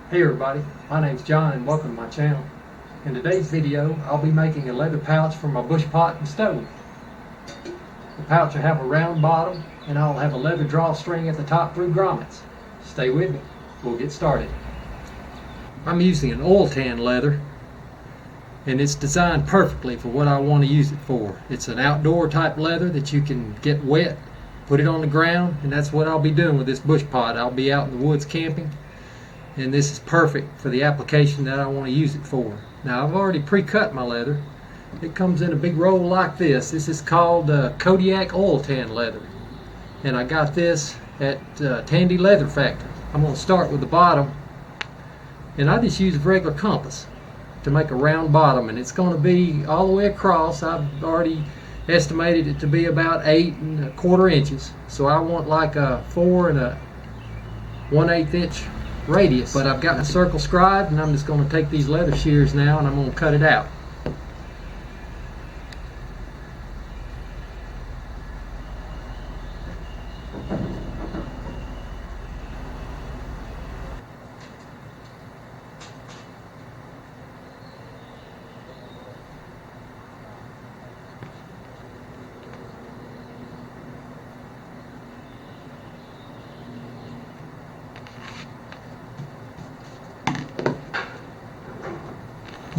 Hey everybody, my name's John and welcome to my channel. In today's video, I'll be making a leather pouch for my bush pot and stove. The pouch will have a round bottom and I'll have a leather drawstring at the top through grommets. Stay with me, we'll get started. I'm using an oil tan leather and it's designed perfectly for what I want to use it for. It's an outdoor type leather that you can get wet, put it on the ground, and that's what I'll be doing with this bush pot. I'll be out in the woods camping. And this is perfect for the application that I want to use it for. Now I've already pre-cut my leather. It comes in a big roll like this. This is called Kodiak oil tan leather. And I got this at Tandy Leather Factory. I'm going to start with the bottom. And I just use a regular compass to make a round bottom. And it's going to be all the way across. I've already estimated it to be about 8 1/4 inches. So I want like a 4 1/8 inch radius, but I've got a circle scribed and I'm just going to take these leather shears now and I'm going to cut it out.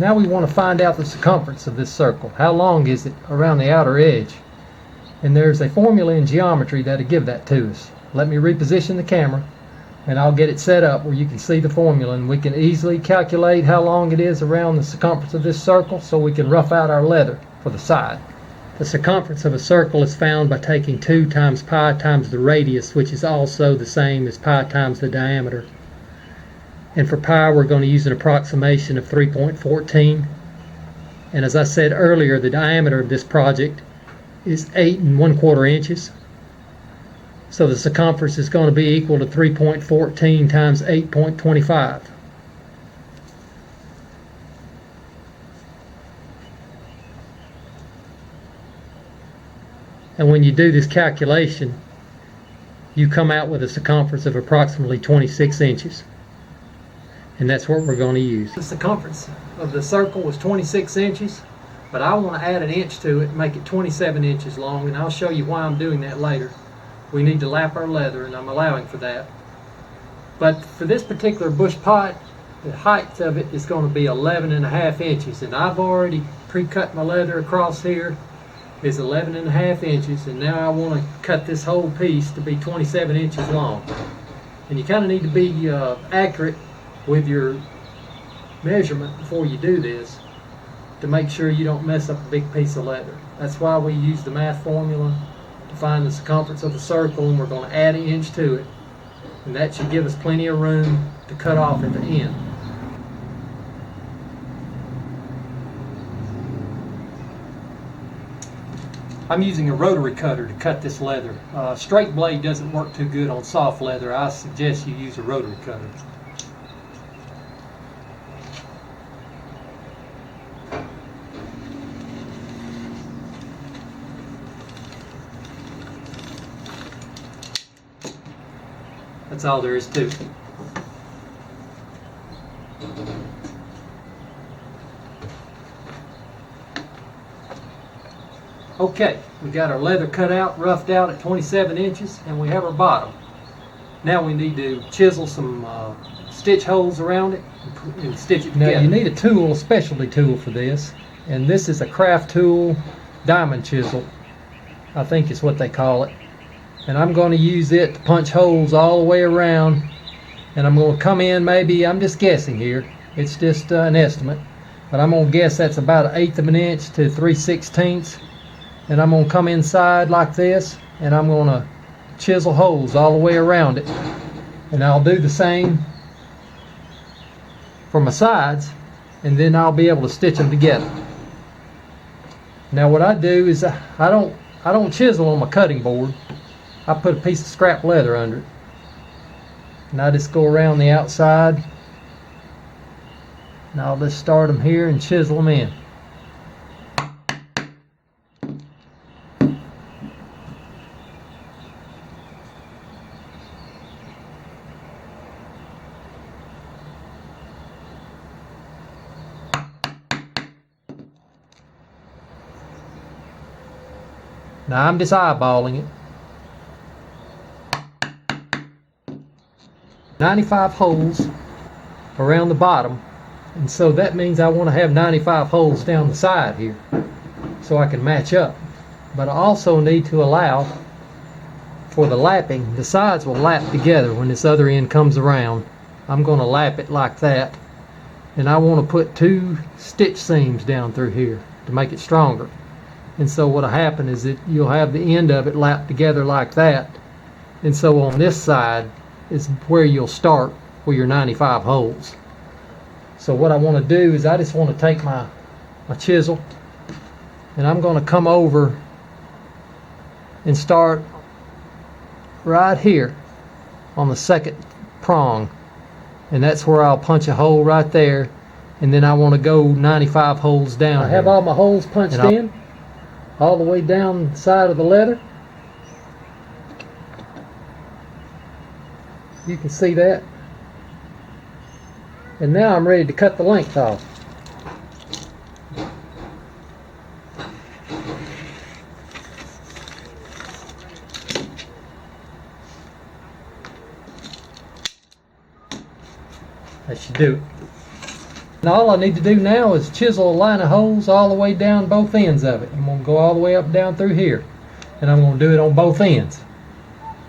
Now we want to find out the circumference of this circle. How long is it around the outer edge? And there's a formula in geometry that'll give that to us. Let me reposition the camera and I'll get it set up where you can see the formula and we can easily calculate how long it is around the circumference of this circle so we can rough out our leather for the side. The circumference of a circle is found by taking 2 times pi times the radius, which is also the same as pi times the diameter. And for pi, we're going to use an approximation of 3.14. And as I said earlier, the diameter of this project is 8 1/4 inches. So the circumference is going to be equal to 3.14 times 8.25. And when you do this calculation, you come out with a circumference of approximately 26 inches. And that's what we're going to use. The circumference of the circle was 26 inches, but I want to add an inch to it and make it 27 inches long, and I'll show you why I'm doing that later. We need to lap our leather, and I'm allowing for that. But for this particular bush pot, the height of it is going to be 11 1/2 inches, and I've already pre-cut my leather across here. It's 11 1/2 inches, and now I want to cut this whole piece to be 27 inches long. And you kind of need to be accurate with your measurement before you do this to make sure you don't mess up a big piece of leather. That's why we use the math formula to find the circumference of the circle, and we're going to add an inch to it, and that should give us plenty of room to cut off at the end. I'm using a rotary cutter to cut this leather. Straight blade doesn't work too good on soft leather. I suggest you use a rotary cutter. That's all there is to it. Okay, we got our leather cut out, roughed out at 27 inches, and we have our bottom. Now we need to chisel some stitch holes around it and stitch it together. Now you need a tool, a specialty tool for this, and this is a craft tool diamond chisel, I think is what they call it. And I'm going to use it to punch holes all the way around, and I'm going to come in, maybe, I'm just guessing here, it's just an estimate, but I'm going to guess that's about 1/8 of an inch to 3/16, and I'm going to come inside like this, and I'm going to chisel holes all the way around it, and I'll do the same for my sides, and then I'll be able to stitch them together. Now what I do is I don't chisel on my cutting board. I put a piece of scrap leather under it, and I just go around the outside, and I'll just start them here and chisel them in. Now I'm just eyeballing it. 95 holes around the bottom, and so that means I want to have 95 holes down the side here so I can match up. But I also need to allow for the lapping. The sides will lap together when this other end comes around. I'm going to lap it like that, and I want to put 2 stitch seams down through here to make it stronger. And so what'll happen is that you'll have the end of it lapped together like that, and so on this side is where you'll start with your 95 holes. So what I want to do is I just want to take my chisel, and I'm going to come over and start right here on the second prong, and that's where I'll punch a hole right there, and then I want to go 95 holes down. I have all my holes punched in all the way down the side of the leather. You can see that. And now I'm ready to cut the length off. That should do it. And all I need to do now is chisel a line of holes all the way down both ends of it. I'm going to go all the way up and down through here. And I'm going to do it on both ends.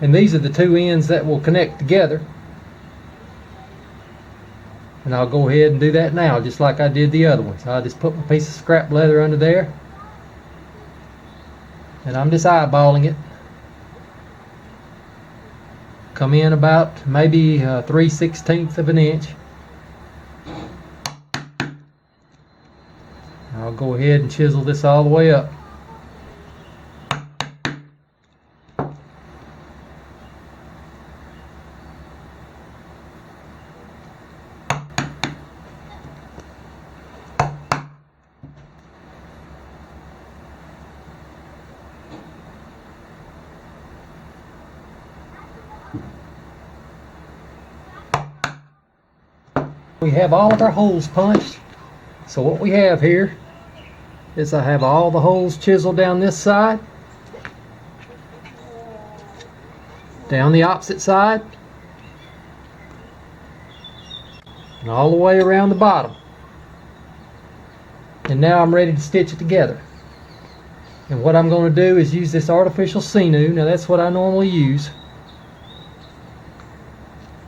And these are the 2 ends that will connect together. And I'll go ahead and do that now, just like I did the other ones. I'll just put my piece of scrap leather under there, and I'm just eyeballing it. Come in about maybe 3/16 of an inch. I'll go ahead and chisel this all the way up. We have all of our holes punched. So what we have here is I have all the holes chiseled down this side, down the opposite side, and all the way around the bottom. And now I'm ready to stitch it together. And what I'm going to do is use this artificial sinew. Now that's what I normally use.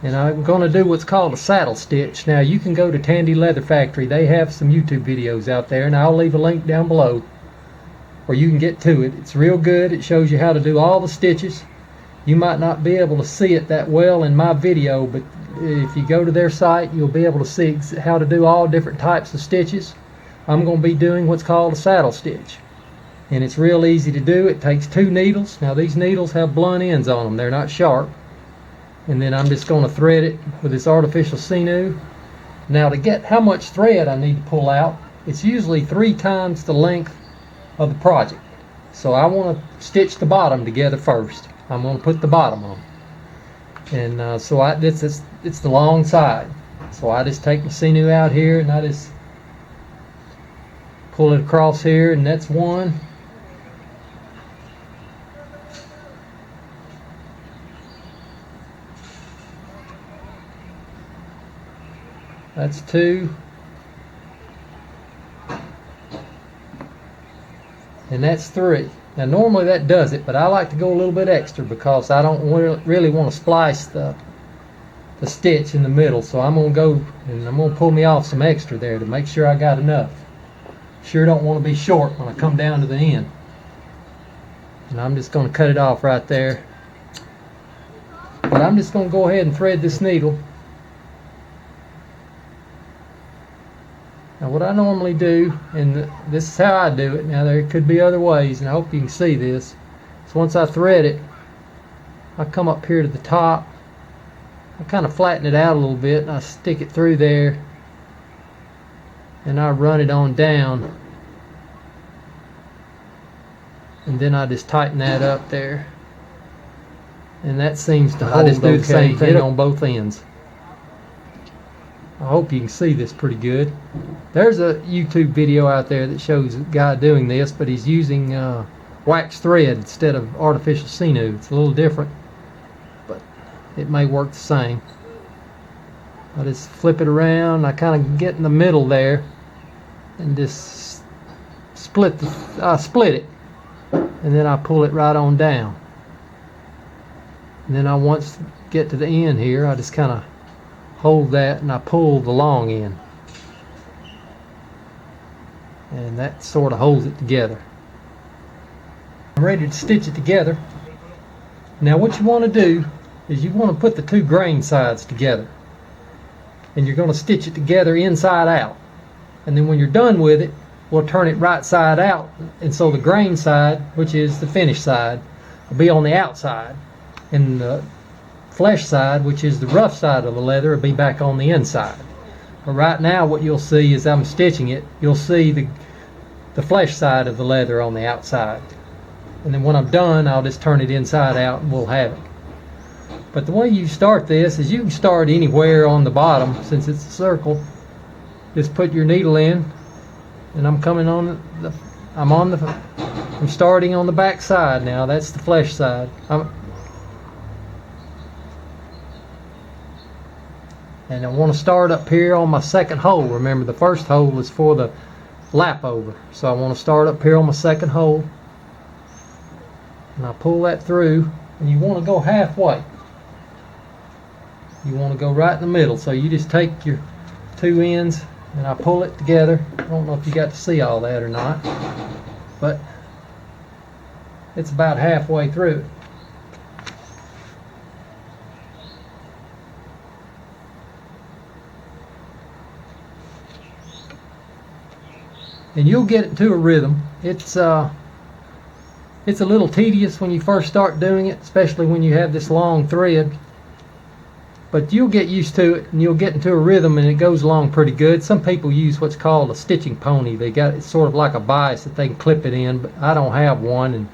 And I'm going to do what's called a saddle stitch. Now you can go to Tandy Leather Factory. They have some YouTube videos out there, and I'll leave a link down below where you can get to it. It's real good. It shows you how to do all the stitches. You might not be able to see it that well in my video, but if you go to their site, you'll be able to see how to do all different types of stitches. I'm going to be doing what's called a saddle stitch. And it's real easy to do. It takes 2 needles. Now these needles have blunt ends on them. They're not sharp. And then I'm just going to thread it with this artificial sinew. Now to get how much thread I need to pull out, it's usually 3 times the length of the project. So I want to stitch the bottom together first. I'm going to put the bottom on. And it's the long side. So I just take my sinew out here and I just pull it across here, and that's 1. That's 2. And that's 3. Now normally that does it, but I like to go a little bit extra because I don't really want to splice the stitch in the middle. So I'm going to go and I'm going to pull me off some extra there to make sure I got enough. Sure don't want to be short when I come down to the end. And I'm just going to cut it off right there. But I'm just going to go ahead and thread this needle. Now what I normally do, and this is how I do it, now there could be other ways, and I hope you can see this, so once I thread it, I come up here to the top, I kind of flatten it out a little bit, and I stick it through there, and I run it on down, and then I just tighten that up there, and that seems to hold. I just do the same thing on both ends. I hope you can see this pretty good. There's a YouTube video out there that shows a guy doing this, but he's using wax thread instead of artificial sinew. It's a little different, but it may work the same. I just flip it around. I kind of get in the middle there and just split it, and then I pull it right on down. And then I once get to the end here, I just kind of hold that and I pull the long end, and that sort of holds it together. I'm ready to stitch it together. Now what you want to do is you want to put the two grain sides together, and you're going to stitch it together inside out, and then when you're done with it, we'll turn it right side out, and so the grain side, which is the finished side, will be on the outside, and the flesh side, which is the rough side of the leather, will be back on the inside. But right now what you'll see is I'm stitching it, you'll see the flesh side of the leather on the outside, and then when I'm done I'll just turn it inside out and we'll have it. But the way you start this is you can start anywhere on the bottom, since it's a circle. Just put your needle in, and I'm starting on the back side now. That's the flesh side. And I want to start up here on my second hole. Remember, the first hole is for the lap over, so I want to start up here on my second hole, and I pull that through, and you want to go halfway. You want to go right in the middle, so you just take your two ends and I pull it together. I don't know if you got to see all that or not, but it's about halfway through it. And you'll get it to a rhythm. It's a little tedious when you first start doing it, especially when you have this long thread. But you'll get used to it, and you'll get into a rhythm, and it goes along pretty good. Some people use what's called a stitching pony. It's sort of like a bias that they can clip it in, but I don't have one, and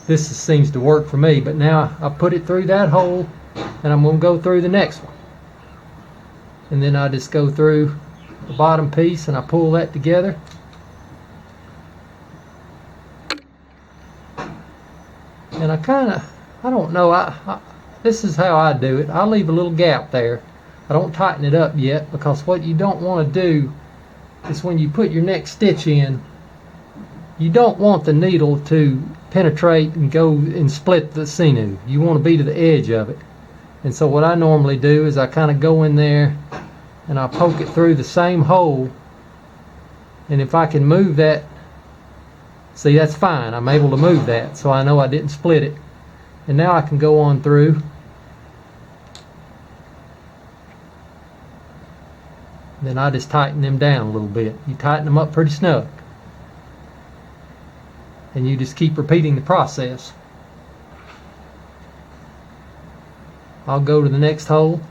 this seems to work for me. But now I put it through that hole, and I'm going to go through the next one. And then I just go through the bottom piece, and I pull that together. And I don't know, this is how I do it. I leave a little gap there. I don't tighten it up yet, because what you don't want to do is when you put your next stitch in, you don't want the needle to penetrate and go and split the sinew. You want to be to the edge of it. And so what I normally do is I kind of go in there and I poke it through the same hole, and if I can move that, see, that's fine. I'm able to move that, so I know I didn't split it. And now I can go on through. Then I just tighten them down a little bit. You tighten them up pretty snug. And you just keep repeating the process. I'll go to the next hole.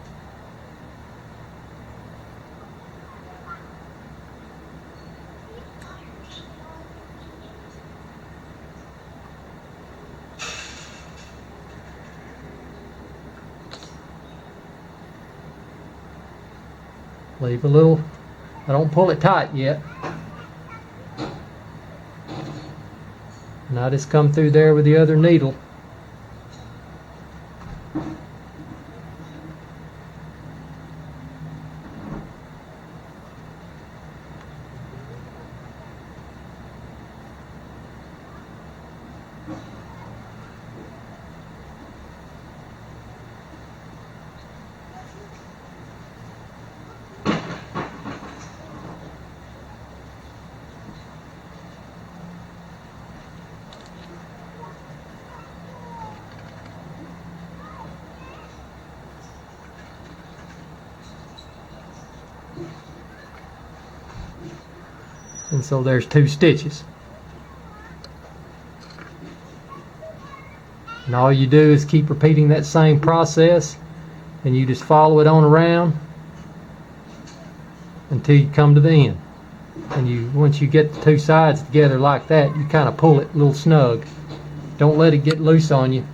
Leave a little, I don't pull it tight yet. And I just come through there with the other needle. And so there's 2 stitches. And all you do is keep repeating that same process, and you just follow it on around until you come to the end. And once you get the 2 sides together like that, you kind of pull it a little snug. Don't let it get loose on you.